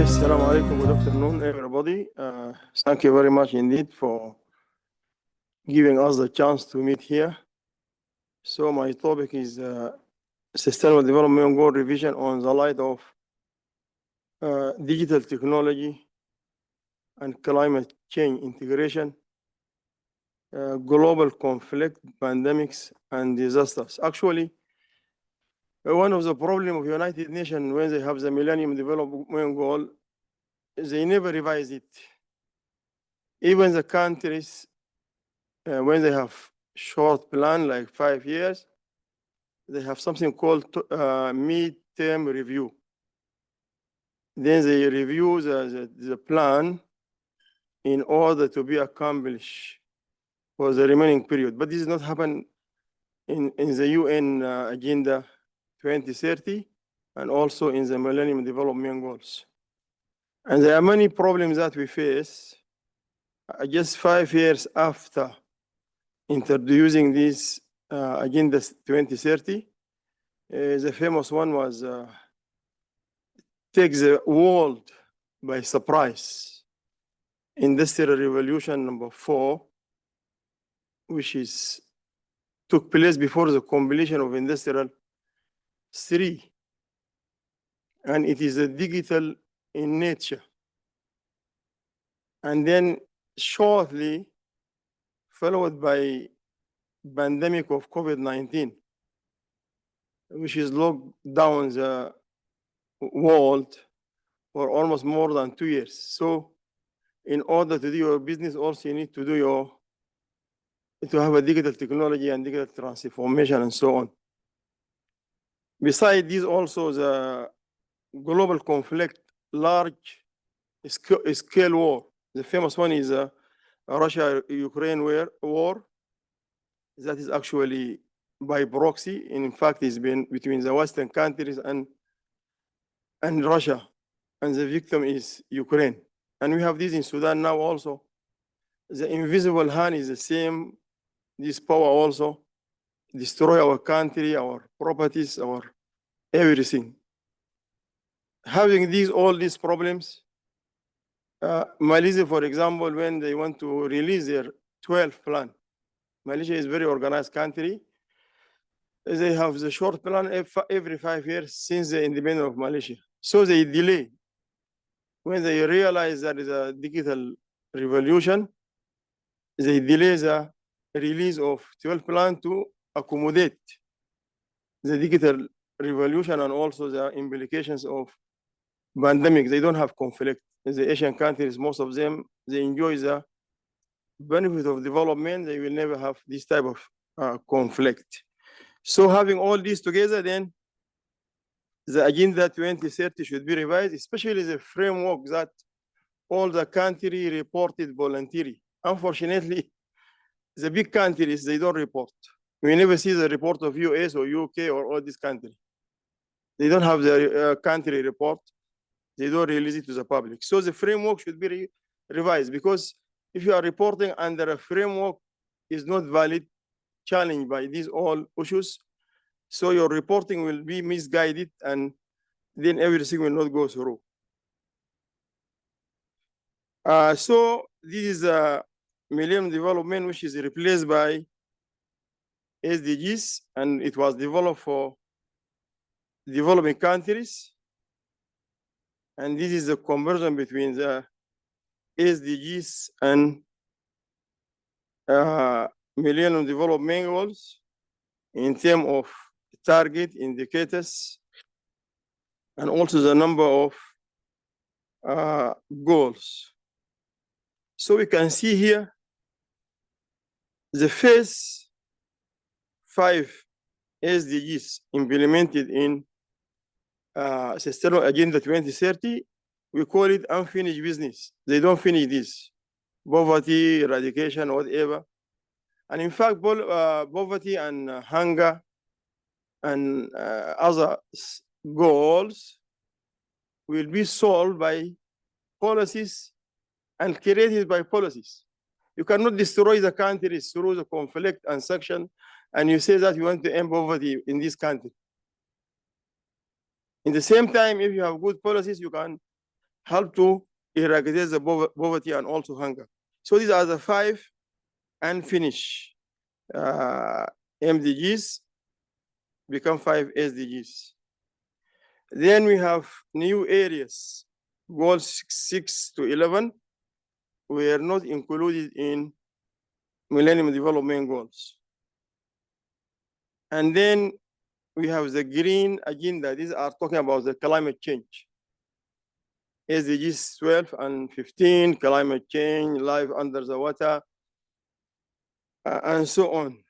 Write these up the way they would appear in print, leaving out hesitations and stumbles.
Assalamu alaikum, good afternoon, everybody. Thank you very much indeed for giving us the chance to meet here. So my topic is Sustainable Development Goal Revision on the light of digital technology and climate change integration, global conflict, pandemics, and disasters. Actually, one of the problems of United Nations when they have the Millennium Development Goal, they never revise it. Even the countries, when they have short plan, like 5 years, they have something called mid-term review. Then they review the plan in order to be accomplished for the remaining period. But this does not happen in the UN Agenda 2030 and also in the Millennium Development Goals. And there are many problems that we face just 5 years after introducing this Agenda 2030. The famous one was take the world by surprise. Industrial Revolution number 4, which took place before the completion of Industrial 3. And it is a digital in nature. And then shortly followed by pandemic of COVID-19, which is locked down the world for almost more than 2 years. So in order to do your business, also you need to have a digital technology and digital transformation and so on. Besides this, also the global conflict, large scale war. The famous one is Russia-Ukraine war. That is actually by proxy. In fact, it's been between the Western countries and Russia, and the victim is Ukraine. And we have this in Sudan now also. The invisible hand is the same. This power also destroy our country, our properties, our everything. Having all these problems, Malaysia, for example, when they want to release their 12th plan, Malaysia is a very organized country. They have the short plan every 5 years since the independence of Malaysia. So they delay. When they realize there is a digital revolution, they delay the release of 12 plan to accommodate the digital revolution and also the implications of pandemic. They don't have conflict. The Asian countries, most of them, they enjoy the benefit of development. They will never have this type of conflict. So having all this together, then the Agenda 2030 should be revised, especially the framework that all the countries reported voluntarily. Unfortunately, the big countries, they don't report. We never see the report of US or UK or all these countries. They don't have the country report. They don't release it to the public. So the framework should be revised, because if you are reporting under a framework is not valid, challenged by these all issues, so your reporting will be misguided and then everything will not go through. So this is a Millennium Development, which is replaced by SDGs, and it was developed for developing countries. And this is the conversion between the SDGs and Millennium Development Goals in terms of target indicators and also the number of goals. So we can see here the first 5 SDGs implemented in Sustainable Agenda 2030. We call it unfinished business. They don't finish this. Poverty, eradication, whatever. And in fact, poverty and hunger and other goals will be solved by policies and created by policies. You cannot destroy the countries through the conflict and sanction, and you say that you want to end poverty in this country. In the same time, if you have good policies, you can help to eradicate the poverty and also hunger. So these are the 5 unfinished MDGs become 5 SDGs. Then we have new areas, goals 6 to 11 were not included in Millennium Development Goals. And then we have the green agenda. These are talking about the climate change. SDGs 12 and 15, climate change, life under the water, and so on.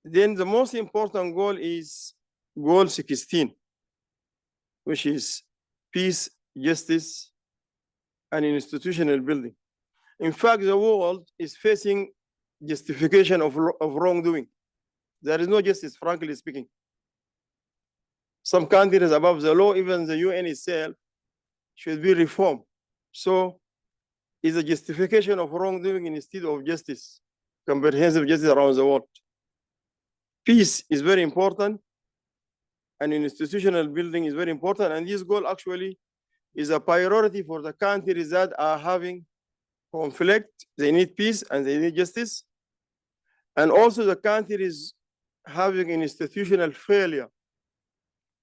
Then the most important goal is goal 16, which is peace, justice, and institutional building. In fact, the world is facing justification of wrongdoing. There is no justice, frankly speaking. Some countries above the law, even the UN itself, should be reformed. So it's a justification of wrongdoing instead of justice, comprehensive justice around the world. Peace is very important, and institutional building is very important. And this goal actually is a priority for the countries that are having conflict. They need peace and they need justice. And also the countries having institutional failure.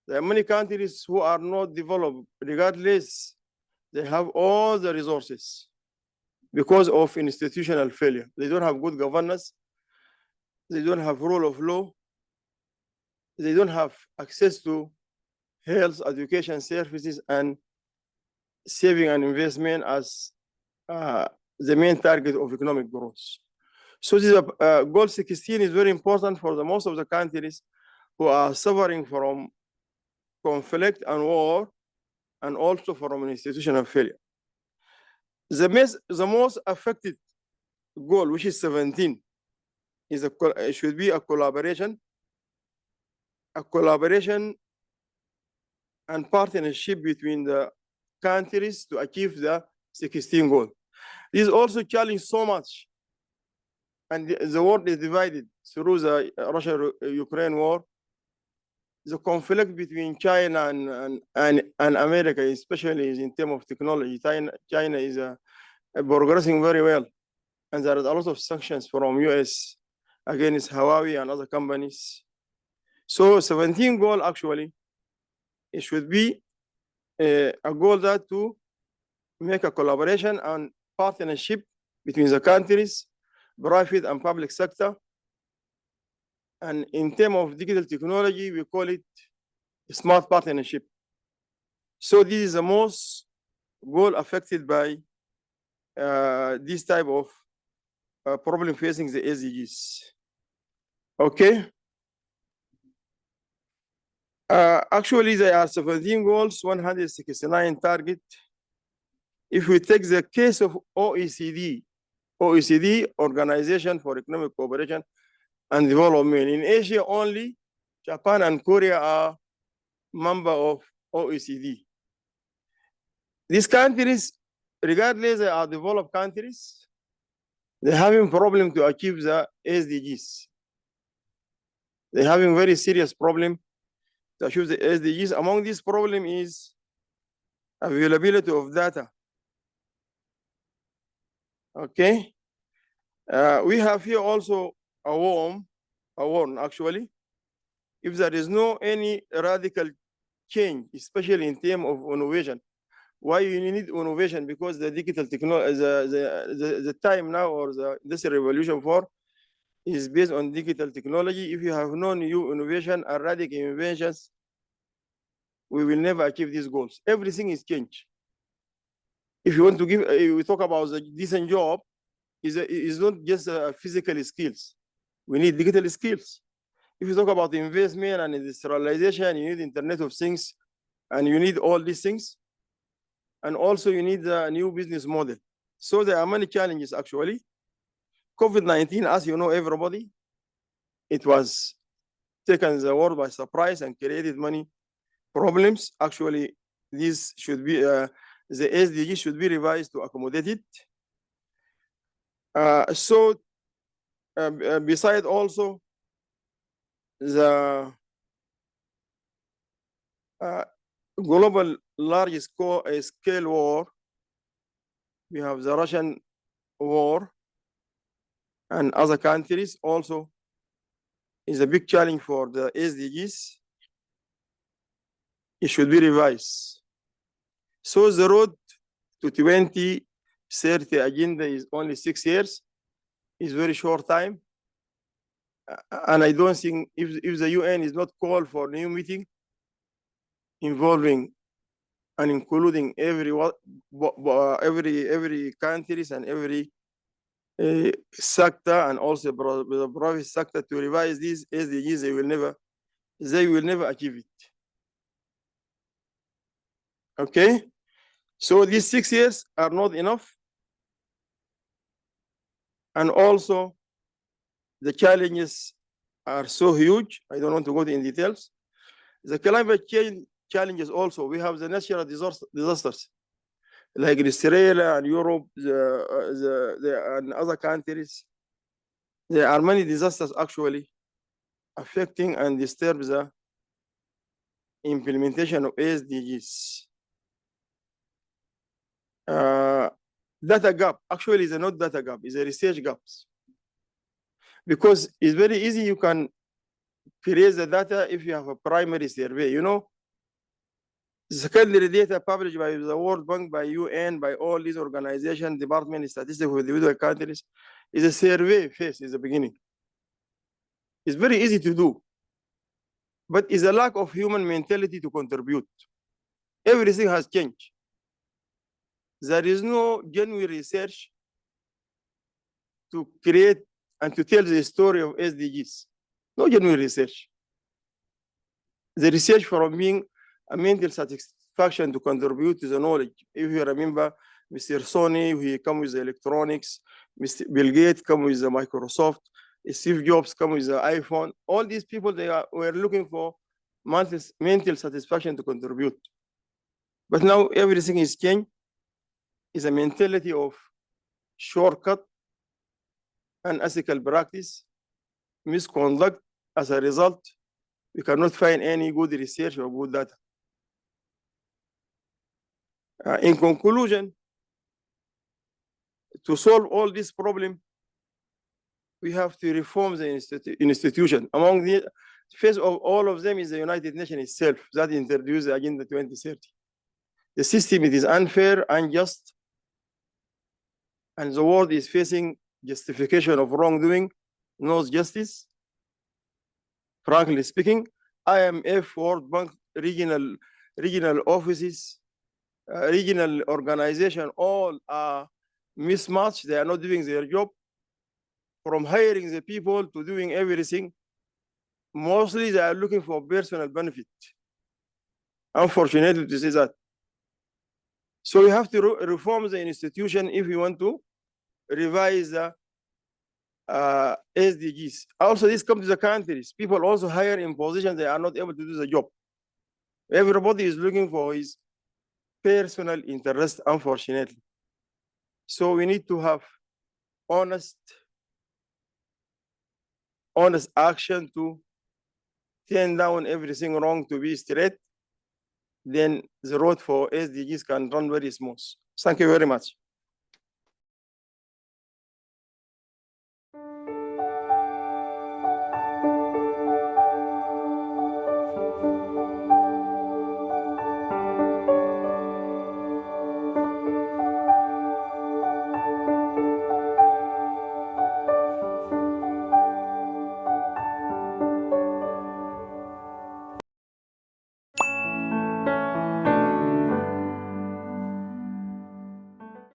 There are many countries who are not developed, regardless, they have all the resources because of institutional failure. They don't have good governance. They don't have rule of law. They don't have access to health, education services, and saving and investment as the main target of economic growth. So this goal 16 is very important for the most of the countries who are suffering from conflict and war, and also from an institutional failure. The most affected goal, which is 17, is it should be a collaboration and partnership between the countries to achieve the 16 goal. This is also challenged so much, and the world is divided through the Russia-Ukraine war. The conflict between China and America, especially in terms of technology. China is progressing very well, and there is a lot of sanctions from US against Huawei and other companies. So 17 goal actually, it should be a goal that to make a collaboration and partnership between the countries, private and public sector. And in terms of digital technology, we call it smart partnership. So this is the most goal affected by this type of problem facing the SDGs. Okay. Actually, there are 17 goals, 169 target. If we take the case of OECD, Organization for Economic Cooperation and Development, in Asia only, Japan and Korea are member of OECD. These countries, regardless they are developed countries, they're having problem to achieve the SDGs. They're having very serious problem to achieve the SDGs. Among these problem is availability of data. Okay. We have here also a warn actually. If there is no any radical change, especially in terms of innovation, why you need innovation? Because the digital technology, the time now, or this revolution 4 is based on digital technology. If you have no new innovation and radical inventions, we will never achieve these goals. Everything is changed. If you want to give, we talk about the decent job, is not just physical skills. We need digital skills. If you talk about investment and industrialization, you need Internet of Things, and you need all these things. And also you need a new business model. So there are many challenges actually. COVID-19, as you know, everybody, it was taken the world by surprise and created many problems. Actually, this should be, the SDG should be revised to accommodate it. Beside also the global large scale war. We have the Russian war and other countries also is a big challenge for the SDGs. It should be revised. So the road to 2030 agenda is only 6 years. It's very short time. And I don't think if the UN is not called for a new meeting involving and including every countries and every sector and also the private sector to revise these SDGs, they will never achieve it. Okay, so these 6 years are not enough, and also the challenges are so huge. I don't want to go in details. The climate change challenges also. We have the natural disasters like Australia and Europe, and other countries. There are many disasters actually affecting and disturb the implementation of SDGs. Data gap actually is not data gap, it's a research gaps. Because it's very easy, you can create the data if you have a primary survey, you know. Secondary data published by the World Bank, by UN, by all these organizations, Department of Statistics of individual countries, is a survey phase is the beginning. It's very easy to do, but it's a lack of human mentality to contribute. Everything has changed. There is no genuine research to create and to tell the story of SDGs. No genuine research. The research from being a mental satisfaction to contribute to the knowledge. If you remember, Mr. Sony, he come with the electronics, Mr. Bill Gates come with the Microsoft, Steve Jobs come with the iPhone. All these people, were looking for mental satisfaction to contribute. But now everything is changed. It's a mentality of shortcut, unethical practice, misconduct. As a result, we cannot find any good research or good data. In conclusion, to solve all this problem, we have to reform the institution. Among the first of all of them is the United Nations itself that introduced the Agenda 2030. The system, it is unfair, unjust, and the world is facing justification of wrongdoing, no justice. Frankly speaking, IMF, World Bank, regional offices, regional organization, all are mismatched. They are not doing their job. From hiring the people to doing everything, mostly they are looking for personal benefit. Unfortunately to say that. So you have to reform the institution if you want to revise the SDGs. Also, this comes to the countries. People also hire in positions they are not able to do the job. Everybody is looking for his personal interest, unfortunately. So we need to have honest action to turn down everything wrong to be straight. Then the road for SDGs can run very smooth. Thank you very much.